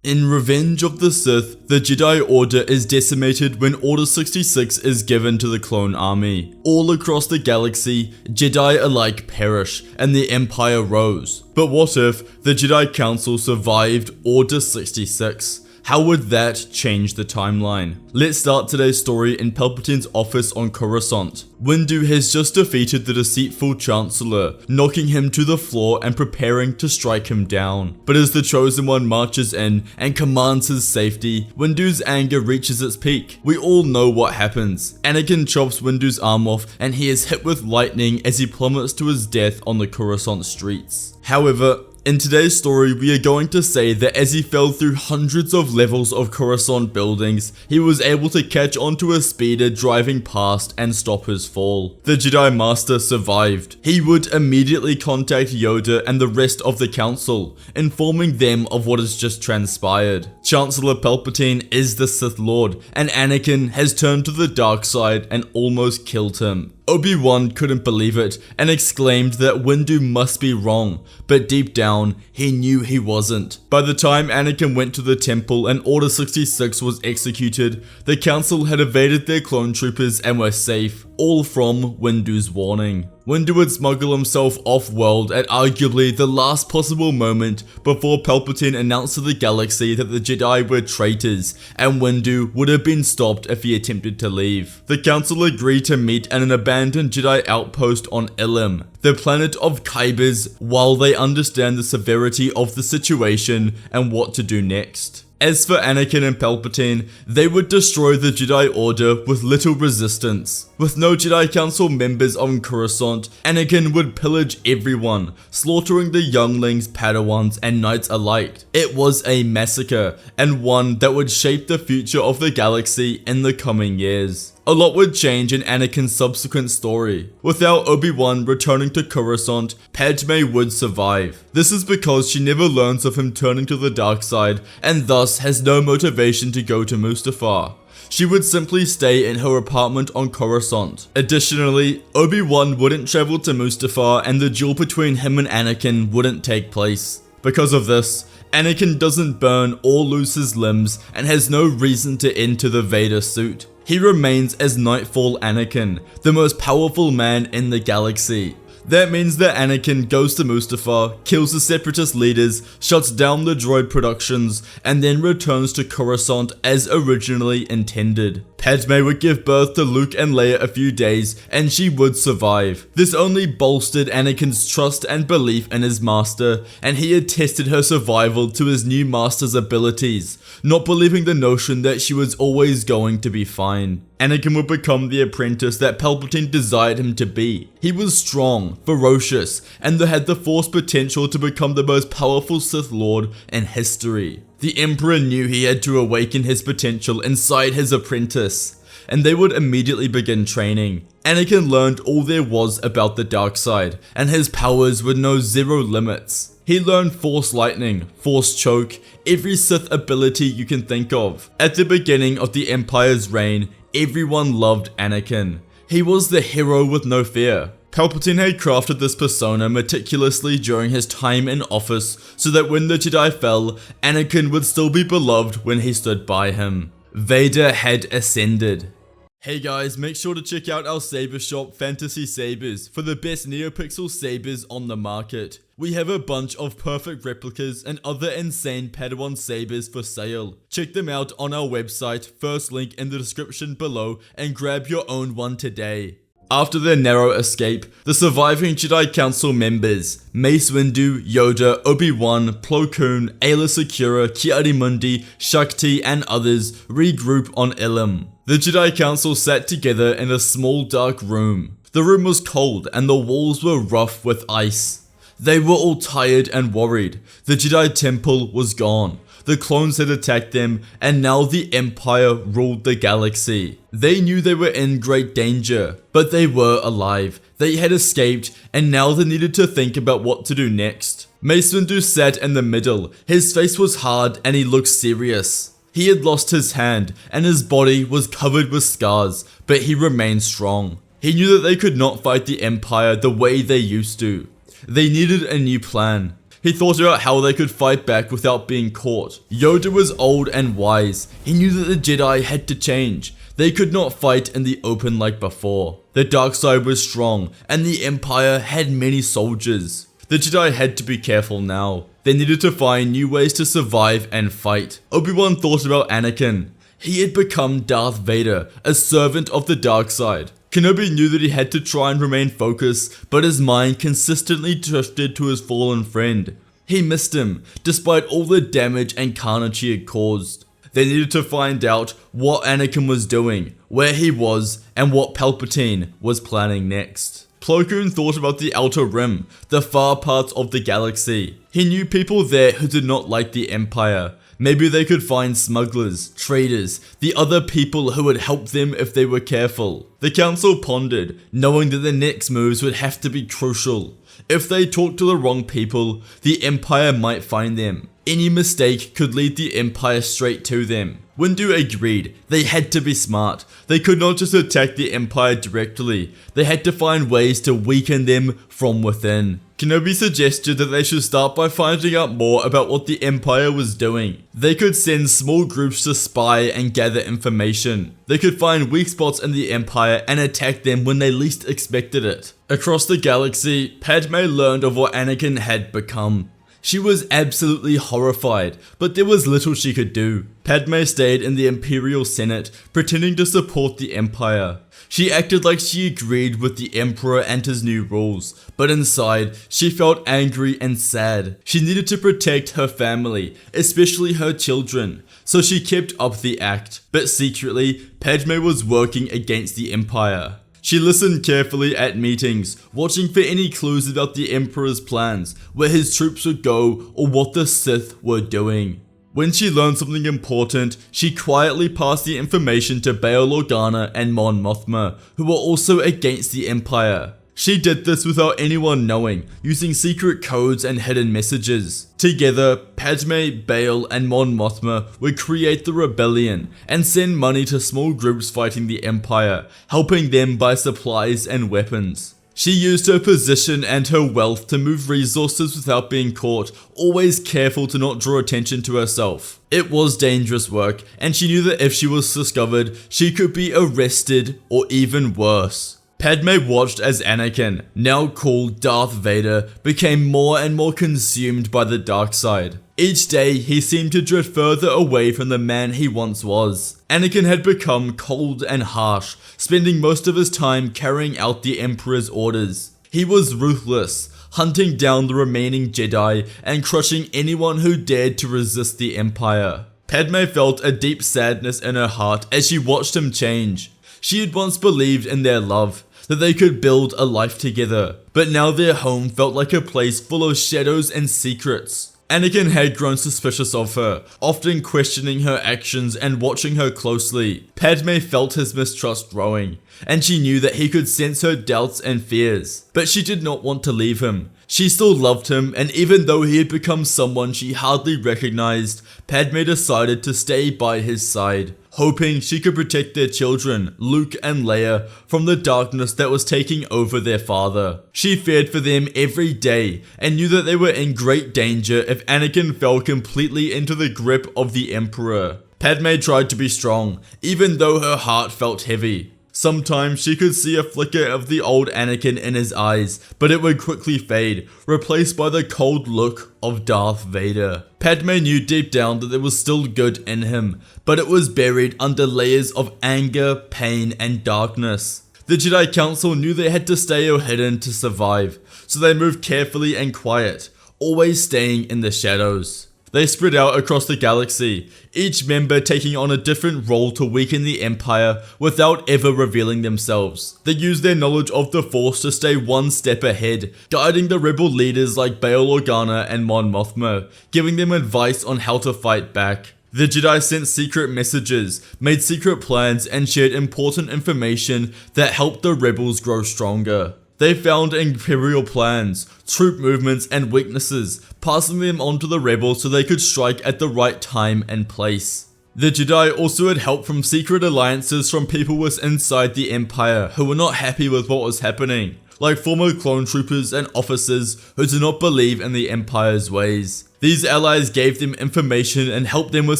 In Revenge of the Sith, the Jedi Order is decimated when Order 66 is given to the clone army. All across the galaxy, Jedi alike perish and the Empire rose. But what if the Jedi Council survived Order 66? How would that change the timeline? Let's start today's story in Palpatine's office on Coruscant. Windu has just defeated the deceitful Chancellor, knocking him to the floor and preparing to strike him down. But as the Chosen One marches in and commands his safety, Windu's anger reaches its peak. We all know what happens. Anakin chops Windu's arm off and he is hit with lightning as he plummets to his death on the Coruscant streets. However, in today's story, we are going to say that as he fell through hundreds of levels of Coruscant buildings, he was able to catch onto a speeder driving past and stop his fall. The Jedi Master survived. He would immediately contact Yoda and the rest of the Council, informing them of what has just transpired. Chancellor Palpatine is the Sith Lord, and Anakin has turned to the dark side and almost killed him. Obi-Wan couldn't believe it and exclaimed that Windu must be wrong, but deep down, he knew he wasn't. By the time Anakin went to the temple and Order 66 was executed, the Council had evaded their clone troopers and were safe, all from Windu's warning. Windu would smuggle himself off-world at arguably the last possible moment before Palpatine announced to the galaxy that the Jedi were traitors and Windu would have been stopped if he attempted to leave. The Council agreed to meet at an abandoned Jedi outpost on Ilum, the planet of Kybers, while they understand the severity of the situation and what to do next. As for Anakin and Palpatine, they would destroy the Jedi Order with little resistance. With no Jedi Council members on Coruscant, Anakin would pillage everyone, slaughtering the younglings, Padawans, and Knights alike. It was a massacre, and one that would shape the future of the galaxy in the coming years. A lot would change in Anakin's subsequent story. Without Obi-Wan returning to Coruscant, Padme would survive. This is because she never learns of him turning to the dark side and thus has no motivation to go to Mustafar. She would simply stay in her apartment on Coruscant. Additionally, Obi-Wan wouldn't travel to Mustafar and the duel between him and Anakin wouldn't take place. Because of this, Anakin doesn't burn or lose his limbs and has no reason to enter the Vader suit. He remains as Nightfall Anakin, the most powerful man in the galaxy. That means that Anakin goes to Mustafar, kills the separatist leaders, shuts down the droid productions, and then returns to Coruscant as originally intended. Padme would give birth to Luke and Leia a few days, and she would survive. This only bolstered Anakin's trust and belief in his master, and he attested her survival to his new master's abilities, not believing the notion that she was always going to be fine. Anakin would become the apprentice that Palpatine desired him to be. He was strong, ferocious, and had the Force potential to become the most powerful Sith Lord in history. The Emperor knew he had to awaken his potential inside his apprentice, and they would immediately begin training. Anakin learned all there was about the dark side, and his powers would know zero limits. He learned Force Lightning, Force Choke, every Sith ability you can think of. At the beginning of the Empire's reign, everyone loved Anakin. He was the hero with no fear. Palpatine had crafted this persona meticulously during his time in office so that when the Jedi fell, Anakin would still be beloved when he stood by him. Vader had ascended. Hey guys, make sure to check out our saber shop Fantasy Sabers for the best NeoPixel sabers on the market. We have a bunch of perfect replicas and other insane Padawan sabers for sale. Check them out on our website, first link in the description below, and grab your own one today. After their narrow escape, the surviving Jedi Council members, Mace Windu, Yoda, Obi-Wan, Plo Koon, Aayla Secura, Ki-Adi-Mundi, Shakti, and others regroup on Ilum. The Jedi Council sat together in a small dark room. The room was cold and the walls were rough with ice. They were all tired and worried. The Jedi Temple was gone. The clones had attacked them, and now the Empire ruled the galaxy. They knew they were in great danger, but they were alive. They had escaped, and now they needed to think about what to do next. Mace Windu sat in the middle. His face was hard and he looked serious. He had lost his hand, and his body was covered with scars, but he remained strong. He knew that they could not fight the Empire the way they used to. They needed a new plan. He thought about how they could fight back without being caught. Yoda was old and wise. He knew that the Jedi had to change. They could not fight in the open like before. The dark side was strong, and the Empire had many soldiers. The Jedi had to be careful now. They needed to find new ways to survive and fight. Obi-Wan thought about Anakin. He had become Darth Vader, a servant of the dark side. Kenobi knew that he had to try and remain focused, but his mind consistently drifted to his fallen friend. He missed him, despite all the damage and carnage he had caused. They needed to find out what Anakin was doing, where he was, and what Palpatine was planning next. Plo Koon thought about the Outer Rim, the far parts of the galaxy. He knew people there who did not like the Empire. Maybe they could find smugglers, traders, the other people who would help them if they were careful. The council pondered, knowing that the next moves would have to be crucial. If they talked to the wrong people, the Empire might find them. Any mistake could lead the Empire straight to them. Windu agreed. They had to be smart. They could not just attack the Empire directly. They had to find ways to weaken them from within. Kenobi suggested that they should start by finding out more about what the Empire was doing. They could send small groups to spy and gather information. They could find weak spots in the Empire and attack them when they least expected it. Across the galaxy, Padme learned of what Anakin had become. She was absolutely horrified, but there was little she could do. Padme stayed in the Imperial Senate, pretending to support the Empire. She acted like she agreed with the Emperor and his new rules, but inside, she felt angry and sad. She needed to protect her family, especially her children, so she kept up the act. But secretly, Padme was working against the Empire. She listened carefully at meetings, watching for any clues about the Emperor's plans, where his troops would go, or what the Sith were doing. When she learned something important, she quietly passed the information to Bail Organa and Mon Mothma, who were also against the Empire. She did this without anyone knowing, using secret codes and hidden messages. Together, Padme, Bail, and Mon Mothma would create the rebellion and send money to small groups fighting the Empire, helping them buy supplies and weapons. She used her position and her wealth to move resources without being caught, always careful to not draw attention to herself. It was dangerous work, and she knew that if she was discovered, she could be arrested or even worse. Padme watched as Anakin, now called Darth Vader, became more and more consumed by the dark side. Each day, he seemed to drift further away from the man he once was. Anakin had become cold and harsh, spending most of his time carrying out the Emperor's orders. He was ruthless, hunting down the remaining Jedi and crushing anyone who dared to resist the Empire. Padme felt a deep sadness in her heart as she watched him change. She had once believed in their love, that they could build a life together, but now their home felt like a place full of shadows and secrets. Anakin had grown suspicious of her, often questioning her actions and watching her closely. Padme felt his mistrust growing, and she knew that he could sense her doubts and fears. But she did not want to leave him. She still loved him, and even though he had become someone she hardly recognized, Padme decided to stay by his side, hoping she could protect their children, Luke and Leia, from the darkness that was taking over their father. She feared for them every day, and knew that they were in great danger if Anakin fell completely into the grip of the Emperor. Padme tried to be strong, even though her heart felt heavy. Sometimes she could see a flicker of the old Anakin in his eyes, but it would quickly fade, replaced by the cold look of Darth Vader. Padme knew deep down that there was still good in him, but it was buried under layers of anger, pain, and darkness. The Jedi Council knew they had to stay hidden to survive, so they moved carefully and quiet, always staying in the shadows. They spread out across the galaxy, each member taking on a different role to weaken the Empire without ever revealing themselves. They used their knowledge of the Force to stay one step ahead, guiding the rebel leaders like Bail Organa and Mon Mothma, giving them advice on how to fight back. The Jedi sent secret messages, made secret plans, and shared important information that helped the rebels grow stronger. They found Imperial plans, troop movements, and weaknesses, passing them on to the rebels so they could strike at the right time and place. The Jedi also had help from secret alliances from people within inside the Empire who were not happy with what was happening, like former clone troopers and officers who do not believe in the Empire's ways. These allies gave them information and helped them with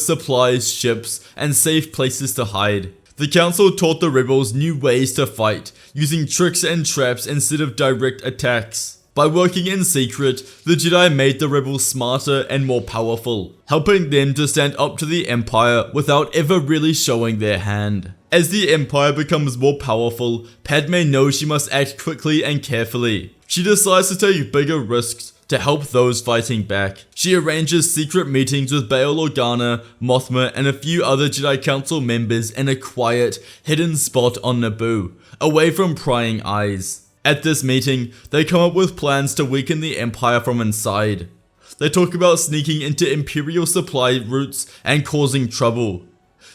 supplies, ships, and safe places to hide. The Council taught the rebels new ways to fight, using tricks and traps instead of direct attacks. By working in secret, the Jedi made the rebels smarter and more powerful, helping them to stand up to the Empire without ever really showing their hand. As the Empire becomes more powerful, Padme knows she must act quickly and carefully. She decides to take bigger risks to help those fighting back. She arranges secret meetings with Bail Organa, Mothma, and a few other Jedi Council members in a quiet, hidden spot on Naboo, away from prying eyes. At this meeting, they come up with plans to weaken the Empire from inside. They talk about sneaking into Imperial supply routes and causing trouble,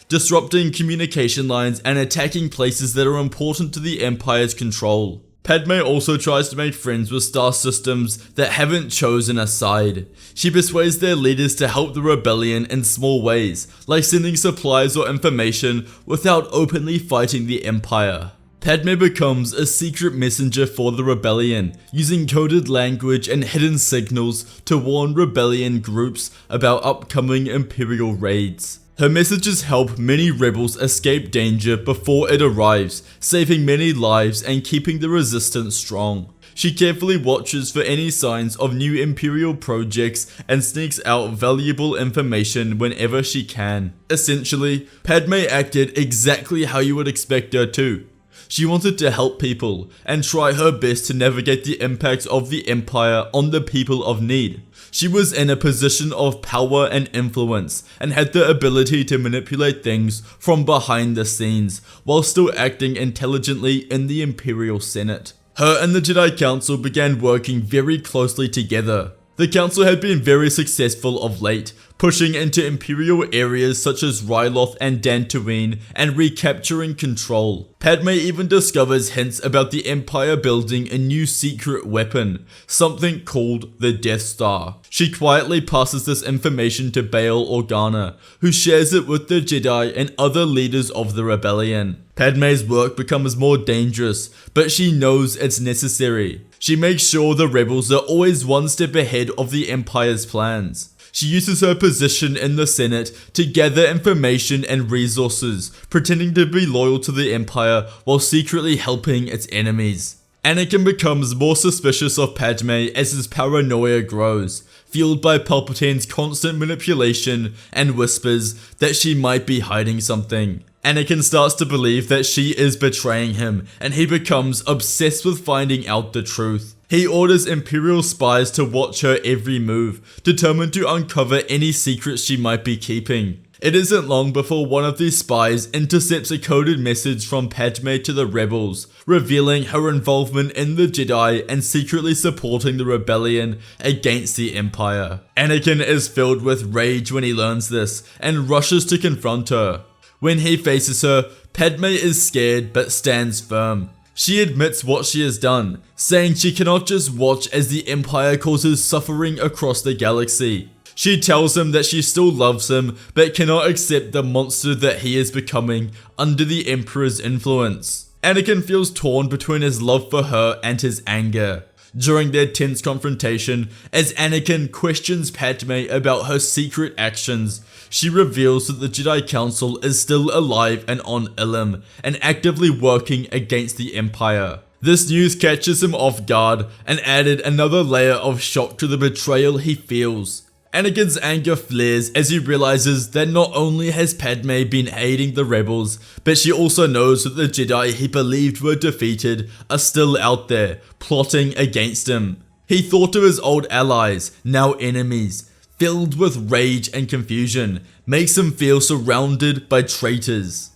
disrupting communication lines and attacking places that are important to the Empire's control. Padme also tries to make friends with star systems that haven't chosen a side. She persuades their leaders to help the rebellion in small ways, like sending supplies or information without openly fighting the Empire. Padme becomes a secret messenger for the rebellion, using coded language and hidden signals to warn rebellion groups about upcoming Imperial raids. Her messages help many rebels escape danger before it arrives, saving many lives and keeping the resistance strong. She carefully watches for any signs of new Imperial projects and sneaks out valuable information whenever she can. Essentially, Padme acted exactly how you would expect her to. She wanted to help people and try her best to navigate the impacts of the Empire on the people of need. She was in a position of power and influence and had the ability to manipulate things from behind the scenes while still acting intelligently in the Imperial Senate. Her and the Jedi Council began working very closely together. The Council had been very successful of late, pushing into Imperial areas such as Ryloth and Dantooine and recapturing control. Padme even discovers hints about the Empire building a new secret weapon, something called the Death Star. She quietly passes this information to Bail Organa, who shares it with the Jedi and other leaders of the rebellion. Padme's work becomes more dangerous, but she knows it's necessary. She makes sure the rebels are always one step ahead of the Empire's plans. She uses her position in the Senate to gather information and resources, pretending to be loyal to the Empire while secretly helping its enemies. Anakin becomes more suspicious of Padme as his paranoia grows, fueled by Palpatine's constant manipulation and whispers that she might be hiding something. Anakin starts to believe that she is betraying him, and he becomes obsessed with finding out the truth. He orders Imperial spies to watch her every move, determined to uncover any secrets she might be keeping. It isn't long before one of these spies intercepts a coded message from Padme to the rebels, revealing her involvement in the Jedi and secretly supporting the rebellion against the Empire. Anakin is filled with rage when he learns this, and rushes to confront her. When he faces her, Padme is scared but stands firm. She admits what she has done, saying she cannot just watch as the Empire causes suffering across the galaxy. She tells him that she still loves him, but cannot accept the monster that he is becoming under the Emperor's influence. Anakin feels torn between his love for her and his anger. During their tense confrontation, as Anakin questions Padme about her secret actions, she reveals that the Jedi Council is still alive and on Ilum, and actively working against the Empire. This news catches him off guard, and added another layer of shock to the betrayal he feels. Anakin's anger flares as he realizes that not only has Padme been aiding the rebels, but she also knows that the Jedi he believed were defeated are still out there, plotting against him. He thought of his old allies, now enemies. Filled with rage and confusion, makes him feel surrounded by traitors.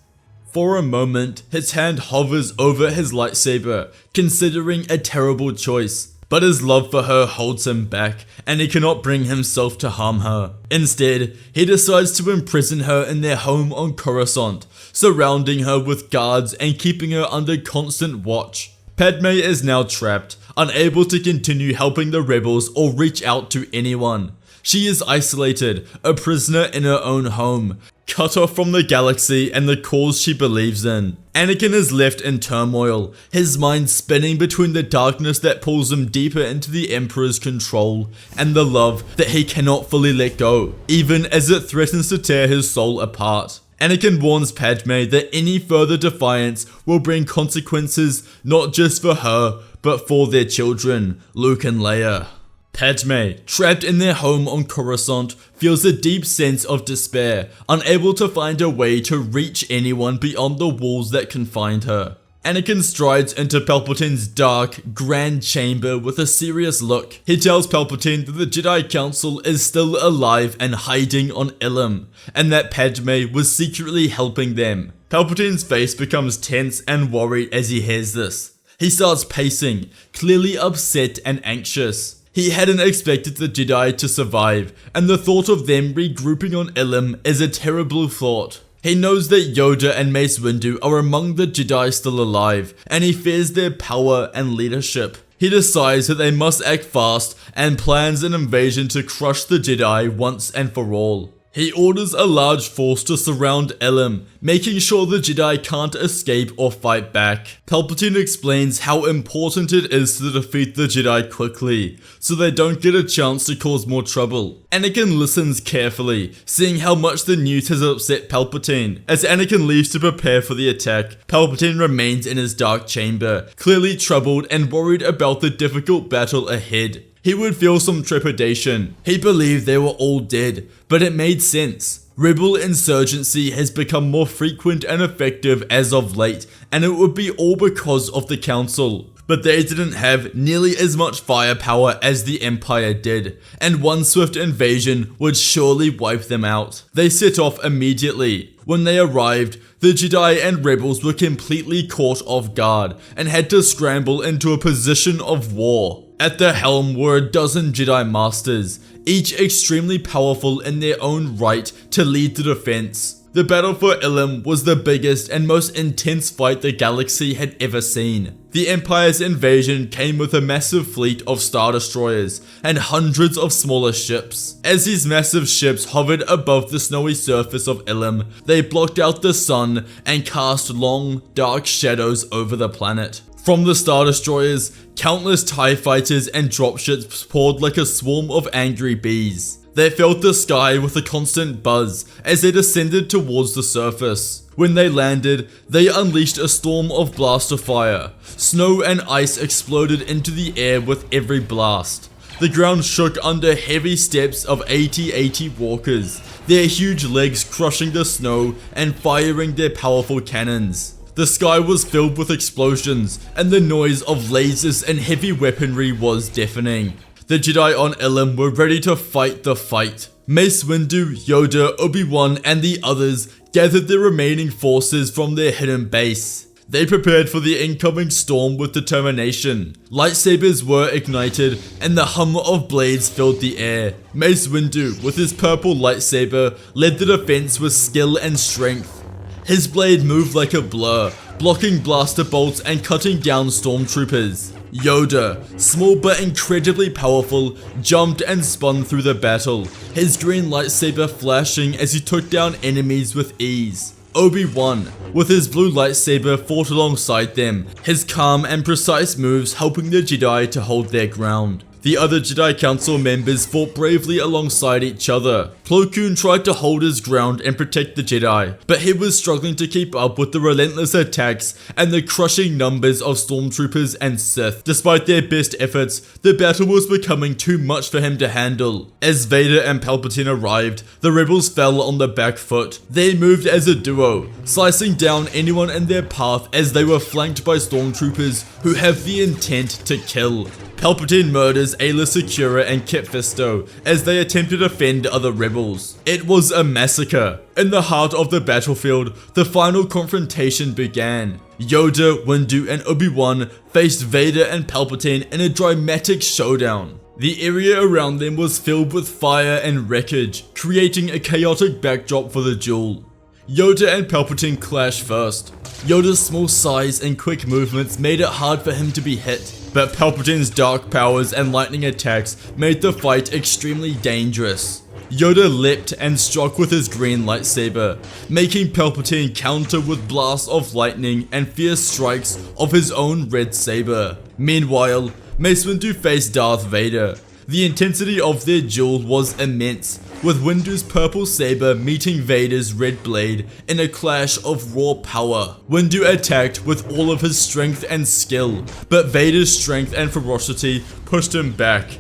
For a moment, his hand hovers over his lightsaber, considering a terrible choice. But his love for her holds him back, and he cannot bring himself to harm her. Instead, he decides to imprison her in their home on Coruscant, surrounding her with guards and keeping her under constant watch. Padme is now trapped, unable to continue helping the rebels or reach out to anyone. She is isolated, a prisoner in her own home, cut off from the galaxy and the cause she believes in. Anakin is left in turmoil, his mind spinning between the darkness that pulls him deeper into the Emperor's control and the love that he cannot fully let go, even as it threatens to tear his soul apart. Anakin warns Padme that any further defiance will bring consequences not just for her, but for their children, Luke and Leia. Padme, trapped in their home on Coruscant, feels a deep sense of despair, unable to find a way to reach anyone beyond the walls that confine her. Anakin strides into Palpatine's dark, grand chamber with a serious look. He tells Palpatine that the Jedi Council is still alive and hiding on Ilum, and that Padme was secretly helping them. Palpatine's face becomes tense and worried as he hears this. He starts pacing, clearly upset and anxious. He hadn't expected the Jedi to survive, and the thought of them regrouping on Ilum is a terrible thought. He knows that Yoda and Mace Windu are among the Jedi still alive, and he fears their power and leadership. He decides that they must act fast and plans an invasion to crush the Jedi once and for all. He orders a large force to surround Ilum, making sure the Jedi can't escape or fight back. Palpatine explains how important it is to defeat the Jedi quickly, so they don't get a chance to cause more trouble. Anakin listens carefully, seeing how much the news has upset Palpatine. As Anakin leaves to prepare for the attack, Palpatine remains in his dark chamber, clearly troubled and worried about the difficult battle ahead. He would feel some trepidation. He believed they were all dead, but it made sense. Rebel insurgency has become more frequent and effective as of late, and it would be all because of the Council. But they didn't have nearly as much firepower as the Empire did, and one swift invasion would surely wipe them out. They set off immediately. When they arrived, the Jedi and rebels were completely caught off guard and had to scramble into a position of war. At the helm were a dozen Jedi Masters, each extremely powerful in their own right to lead the defense. The battle for Ilum was the biggest and most intense fight the galaxy had ever seen. The Empire's invasion came with a massive fleet of Star Destroyers and hundreds of smaller ships. As these massive ships hovered above the snowy surface of Ilum, they blocked out the sun and cast long, dark shadows over the planet. From the Star Destroyers, countless TIE fighters and dropships poured like a swarm of angry bees. They filled the sky with a constant buzz as they descended towards the surface. When they landed, they unleashed a storm of blaster fire. Snow and ice exploded into the air with every blast. The ground shook under heavy steps of AT-AT walkers, their huge legs crushing the snow and firing their powerful cannons. The sky was filled with explosions, and the noise of lasers and heavy weaponry was deafening. The Jedi on Ilum were ready to fight the fight. Mace Windu, Yoda, Obi-Wan, and the others gathered the remaining forces from their hidden base. They prepared for the incoming storm with determination. Lightsabers were ignited, and the hum of blades filled the air. Mace Windu, with his purple lightsaber, led the defense with skill and strength. His blade moved like a blur, blocking blaster bolts and cutting down stormtroopers. Yoda, small but incredibly powerful, jumped and spun through the battle, his green lightsaber flashing as he took down enemies with ease. Obi-Wan, with his blue lightsaber, fought alongside them, his calm and precise moves helping the Jedi to hold their ground. The other Jedi Council members fought bravely alongside each other. Plo Koon tried to hold his ground and protect the Jedi, but he was struggling to keep up with the relentless attacks and the crushing numbers of stormtroopers and Sith. Despite their best efforts, the battle was becoming too much for him to handle. As Vader and Palpatine arrived, the rebels fell on the back foot. They moved as a duo, slicing down anyone in their path as they were flanked by stormtroopers who have the intent to kill. Palpatine murders Aayla Secura and Kit Fisto as they attempt to defend other rebels. It was a massacre. In the heart of the battlefield, the final confrontation began. Yoda, Windu, and Obi-Wan faced Vader and Palpatine in a dramatic showdown. The area around them was filled with fire and wreckage, creating a chaotic backdrop for the duel. Yoda and Palpatine clash first. Yoda's small size and quick movements made it hard for him to be hit, but Palpatine's dark powers and lightning attacks made the fight extremely dangerous. Yoda leapt and struck with his green lightsaber, making Palpatine counter with blasts of lightning and fierce strikes of his own red saber. Meanwhile, Mace Windu faced Darth Vader. The intensity of their duel was immense, with Windu's purple saber meeting Vader's red blade in a clash of raw power. Windu attacked with all of his strength and skill, but Vader's strength and ferocity pushed him back.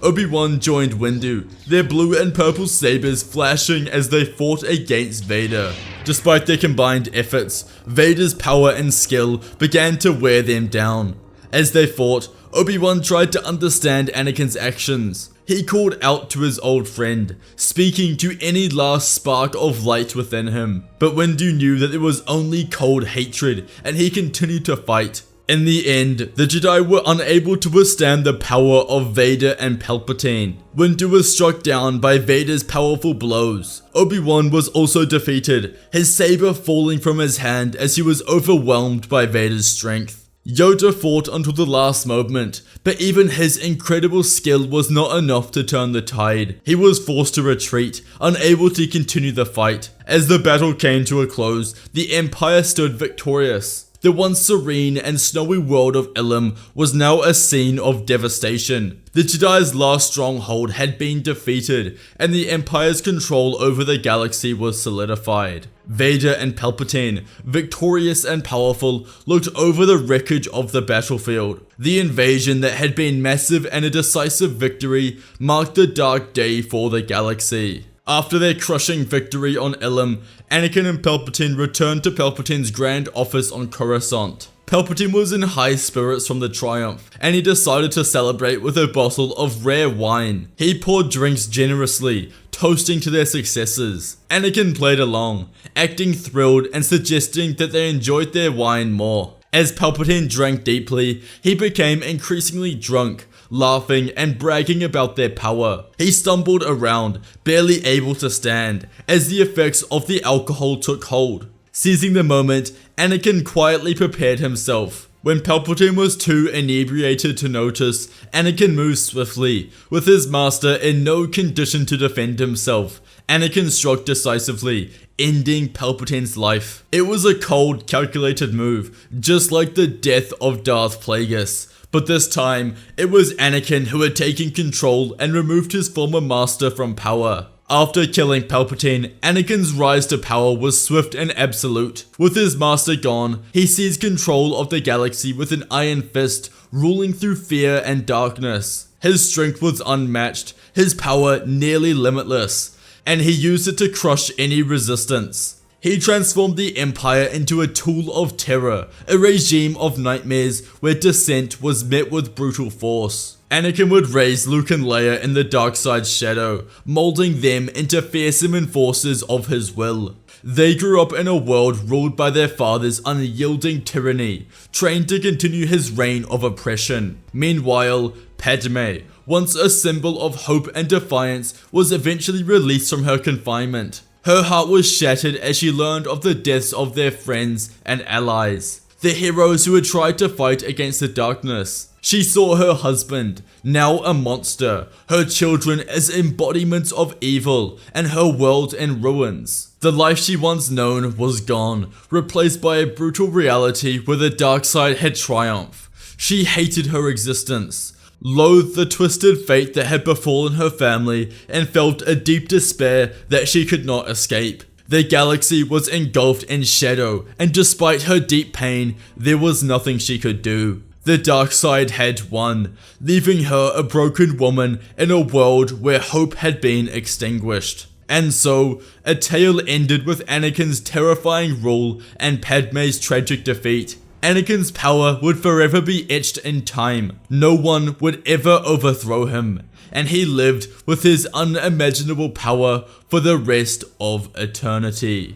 Obi-Wan joined Windu, their blue and purple sabers flashing as they fought against Vader. Despite their combined efforts, Vader's power and skill began to wear them down. As they fought, Obi-Wan tried to understand Anakin's actions. He called out to his old friend, speaking to any last spark of light within him. But Windu knew that it was only cold hatred, and he continued to fight. In the end, the Jedi were unable to withstand the power of Vader and Palpatine. Windu was struck down by Vader's powerful blows. Obi-Wan was also defeated, his saber falling from his hand as he was overwhelmed by Vader's strength. Yoda fought until the last moment, but even his incredible skill was not enough to turn the tide. He was forced to retreat, unable to continue the fight. As the battle came to a close, the Empire stood victorious. The once serene and snowy world of Ilum was now a scene of devastation. The Jedi's last stronghold had been defeated, and the Empire's control over the galaxy was solidified. Vader and Palpatine, victorious and powerful, looked over the wreckage of the battlefield. The invasion that had been massive and a decisive victory marked a dark day for the galaxy. After their crushing victory on Ilum, Anakin and Palpatine returned to Palpatine's grand office on Coruscant. Palpatine was in high spirits from the triumph, and he decided to celebrate with a bottle of rare wine. He poured drinks generously, toasting to their successes. Anakin played along, acting thrilled and suggesting that they enjoyed their wine more. As Palpatine drank deeply, he became increasingly drunk, laughing and bragging about their power. He stumbled around, barely able to stand, as the effects of the alcohol took hold. Seizing the moment, Anakin quietly prepared himself. When Palpatine was too inebriated to notice, Anakin moved swiftly, with his master in no condition to defend himself. Anakin struck decisively, ending Palpatine's life. It was a cold, calculated move, just like the death of Darth Plagueis. But this time, it was Anakin who had taken control and removed his former master from power. After killing Palpatine, Anakin's rise to power was swift and absolute. With his master gone, he seized control of the galaxy with an iron fist, ruling through fear and darkness. His strength was unmatched, his power nearly limitless, and he used it to crush any resistance. He transformed the Empire into a tool of terror, a regime of nightmares where dissent was met with brutal force. Anakin would raise Luke and Leia in the dark side's shadow, molding them into fearsome enforcers of his will. They grew up in a world ruled by their father's unyielding tyranny, trained to continue his reign of oppression. Meanwhile, Padme, once a symbol of hope and defiance, was eventually released from her confinement. Her heart was shattered as she learned of the deaths of their friends and allies, the heroes who had tried to fight against the darkness. She saw her husband, now a monster, her children as embodiments of evil, and her world in ruins. The life she once known was gone, replaced by a brutal reality where the dark side had triumphed. She hated her existence, loathed the twisted fate that had befallen her family, and felt a deep despair that she could not escape. The galaxy was engulfed in shadow, and despite her deep pain, there was nothing she could do. The dark side had won, leaving her a broken woman in a world where hope had been extinguished. And so, a tale ended with Anakin's terrifying rule and Padme's tragic defeat. Anakin's power would forever be etched in time. No one would ever overthrow him, and he lived with his unimaginable power for the rest of eternity.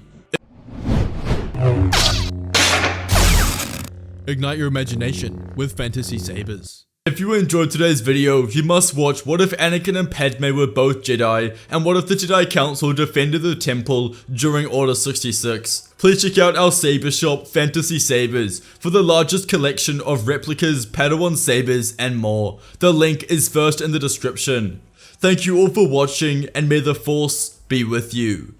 Ignite your imagination with fantasy sabers. If you enjoyed today's video, you must watch what if Anakin and Padme were both Jedi, and what if the Jedi Council defended the temple during Order 66. Please check out our saber shop, Fantasy Sabers, for the largest collection of replicas, Padawan sabers, and more. The link is first in the description. Thank you all for watching, and may the Force be with you.